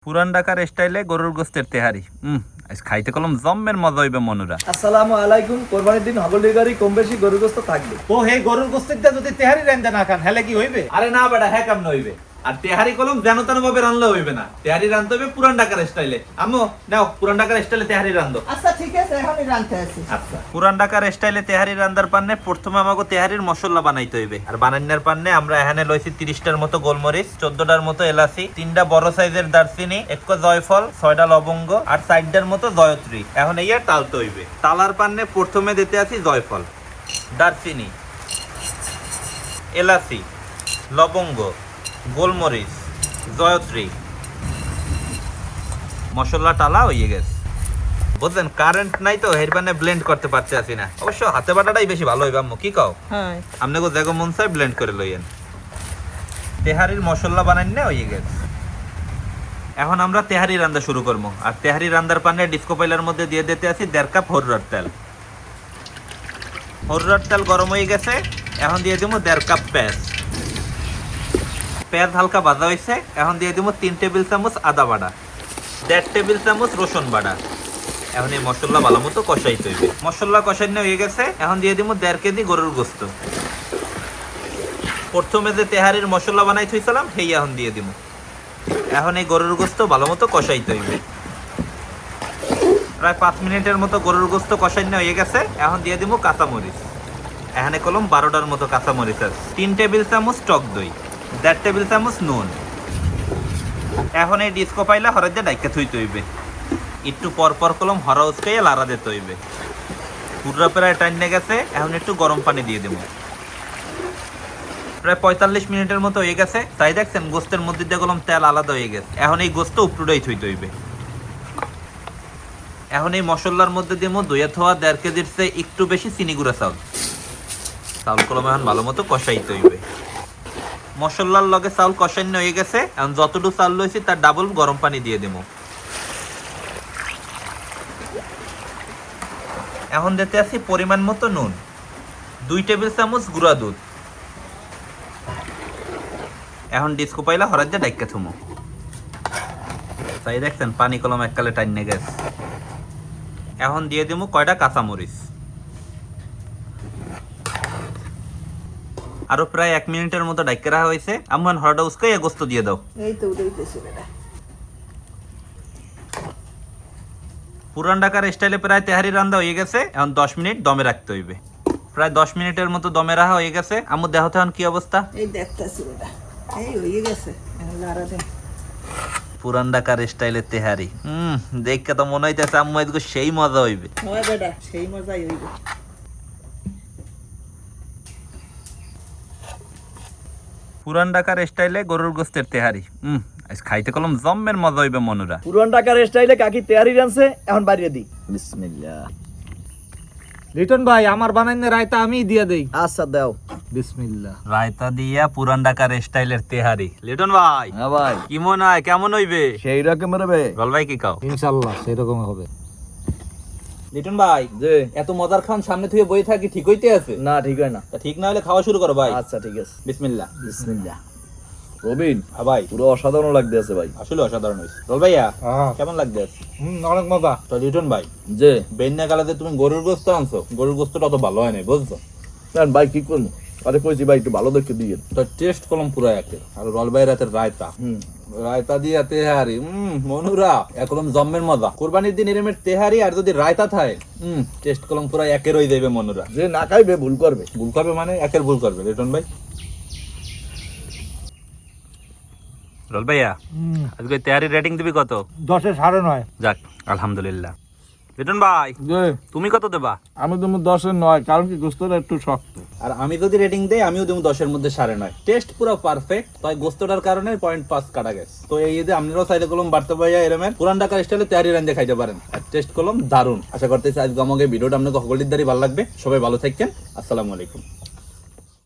পুরান ঢাকার স্টাইলে গরুর গোস্তের তেহারি আজ খাইতে কলম জম্মের মজা হইবে মনুরা। আসসালামু আলাইকুম। কোরবানির দিন হগলি গাড়ি কম বেশি গরুর গোস্ত থাকবে। ও হে গরুর গোস্তের দা যদি তেহারি রান্দা না খান হেলে কি হইবে? আরে না বেটা, হ্যাঁ কাম হইবে। আর তেহারি কলম যেন তেন ভাবে রানলে হইবে না, তেহারি রানতে হবে পুরান ঢাকার স্টাইলে। আম্মু নাও পুরান ঢাকার স্টাইলে তেহারি রান্ধো। আচ্ছা ঠিক আছে, এখনই রাঁধতে আছি। আচ্ছা, পুরান ঢাকার স্টাইলে তেহারি রান্দার পান্নে প্রথমে আমাকে তেহারির মশলা বানাইতে হইবে। আর বানানোর পান্নে আমরা এখানে লইছি 30টার মতো গোলমরিচ, 14টার মতো এলাচি, 3টা বড় সাইজের দারচিনি, 1 জয়ফল, 6টা লবঙ্গ আর 4টার মতো জয়ত্রী। এখন এই আর তালতে হইবে। তালার পান্নে প্রথমে দিতে আছি জয়ফল, দারচিনি, এলাচি, লবঙ্গ, গোলমরিচ, জয়ত্রী। মশলা টালা হয়ে গেছে, বুঝলেন? কারেন্ট নাই তো হেরবানে ব্লেন্ড করতে পারছে আসি না। অবশ্য হাতে বাটাটাই বেশি ভালো হইবে। আম্মু কি কও? হ্যাঁ, আপনাকে জায়গা মন চাই ব্লেন্ড করে লইয়েন। তেহারির মশলা বানাই না হয়ে গেছে। এখন আমরা তেহারি রান্না শুরু করবো। আর তেহারি রান্নার পানে ডিস্কো পাইলার মধ্যে দিয়ে দিতে আছি 1.5 কাপ হরুর তেল। হরুর তেল গরম হয়ে গেছে, এখন দিয়ে দিব 1.5 কাপ পেঁয়াজ। পেঁয়াজ হালকা ভাজা হয়েছে, এখন দিয়ে দিব 3 টেবিল চামচ আদা বাটা, 1.5 টেবিল চামচ রসুন বাটা। এখন এই মশলা ভালো মতো কষাইতে হইবে। মশলা কষানো হয়ে গেছে, এখন দিয়ে দিব 1.5 কেজি গরুর গোস্ত। প্রথমে যে তেহারির মশলা বানাই থইছিলাম সেই এখন দিয়ে দিব। এখন এই গরুর গোস্ত ভালো মতো কষাইতে হইবে। প্রায় 5 মিনিটের মতো গরুর গোস্ত কষানো হয়ে গেছে, এখন দিয়ে দিব কাঁচামরিচ। এখানে কলম 12টার মতো কাঁচামরিচ আছে, 3 টেবিল চামচ টক দই, 1.5 টেবিল চামচ নুন। এখন এই ডিস্কো পাইলা হরাই দিয়ে ডাইকা থইতে হইবে। একটু পর পর কলম হরা উচকাইয়া লাড়া দিতে হইবে। পুরা প্রায় টাইনে গেছে, এখন একটু গরম পানি দিয়ে দেবো। প্রায় 45 মিনিটের মতো হয়ে গেছে। তাই দেখছেন গোস্তের মধ্যে দিয়ে কলম তেল আলাদা হয়ে গেছে। এখন এই গোস্ত উপরুটাই থইতে হইবে। এখন এই মশলার মধ্যে দিয়ে দইয়া থোয়া 1.5 কেজির চেয়ে একটু বেশি চিনি গুঁড়া চাউল। চাউল কলম এখন ভালো মতো কষাইতে হইবে। মশলার লগে চাউল কষানো হয়ে গেছে, এখন যতটুকু চাউল লইছি তার ডাবল গরম পানি দিয়ে দেবো। এখন দিতে আছি পরিমাণ মতো নুন, 2 টেবিল চামচ গুঁড়া দুধ। এখন ডিস্কো পাইলা হরাই দিয়ে ডাইকা থুমো। তাই দেখছেন পানি কলম এককালে টাইনে গেছে। এখন দিয়ে দেবো কয়টা কাঁচামরিচ। আরো প্রায় 1 মিনিটের মতো ডাইকা রাখা হয়েছে। আম্মান হরাটা উস্কাই গোস্ত দিয়ে দাও। এই তো উঠেইতেছি বেটা। পুরান ঢাকার স্টাইলে প্রায় তেহারি রান্না হয়ে গেছে। এখন 10 মিনিট দমে রাখতে হইবে। প্রায় 10 মিনিটের মতো দমে রাখা হয়ে গেছে। আম্মু দেখো তো এখন কি অবস্থা। এই দেখতেছি বেটা, এই হয়ে গেছে। এখন লাড়া দে। পুরান ঢাকার স্টাইলে তেহারি দেখে তো মনে হইতেছে আম্মু এদিকে সেই মজা হইবে। হয় বেটা, সেই মজাই হইবে। পুরান ঢাকার স্টাইলে গরুর গোস্তের তেহারি আজ খাইতে কলম জম্মের মজা হইবে মনুরা। পুরান ঢাকার স্টাইলে কাকি তেহারি রানছে, এখন বাড়িয়ে দিই। বিসমিল্লাহ। লিটন ভাই আমার বানাইনে রায়তা আমি দিয়ে দেই। আচ্ছা দাও। বিসমিল্লাহ। রায়তা দিয়া পুরান ঢাকার স্টাইলের তেহারি। লিটন ভাই হ্যাঁ ভাই, কি মনে হয় কেমন হইবে? সেই রকমের হবে। গল ভাই কি কাও? ইনশাআল্লাহ সেরকম হবে। লিটন ভাই যে এত মজার খান সামনে থেকে বই থাকি ঠিক হইতে আছে? না, ঠিক হয় না। তা ঠিক না হলে খাওয়া শুরু করো ভাই। আচ্ছা ঠিক আছে। বিসমিল্লাহ। বিসমিল্লাহ। রবিন, হ্যাঁ ভাই, পুরো অসাধারণ লাগতেছে ভাই। আসলে অসাধারণ হইছে। গল ভাইয়া হ্যাঁ কেমন লাগছে? অনেক মজা। তো লিটন ভাই যে বেন্যা কালাতে তুমি গরুর গোস্ত আনছো, গরুর গোস্তটা অত ভালো হয় নাই বুঝছো? ভাই কি করবো, আরে কইছি ভাই একটু ভালো দেখে দিয়ে। তো টেস্ট কলম পুরো একে। আর রল ভাই রাতের রায়তা, রায়তা দিয়া তেহারি মনুরা একদম জম্মের মজা। কুরবানির দিন এরমের তেহারি আর যদি রায়তা থাকে টেস্ট কলম পুরো একের হয়ে যাবে মনুরা। যে না খাইবে ভুল করবে। ভুল করবে মানে একের ভুল করবে। লিটন ভাই, রল ভাইয়া আজকে তেহারি রেটিং দিবি কত? 10-এ 9.5। যাক আলহামদুলিল্লাহ। লিটন ভাই যে তুমি কত দেবা? আমি তুমি 10-এর 9, কারণ কি গোস্তটা একটু শক্ত। আর আমি যদি রেটিং দেই আমিও দেবো 10-এর মধ্যে 9.5। টেস্ট পুরো পারফেক্ট, তাই গোস্তটার কারণে 0.5 কাটা গেছে। তো এই ঈদে আপনারাও চাইলে কলম বাড়তে পাইয়া এরমের পুরান ঢাকার স্টাইলে তেহারি রান্ধে খাইতে পারেন। আর টেস্ট কলম দারুন। আশা করতেছি আজকে আমাকে ভিডিওটা আপনাকে সকলের দ্বারাই ভালো লাগবে। সবাই ভালো থাকেন। আসসালামু আলাইকুম।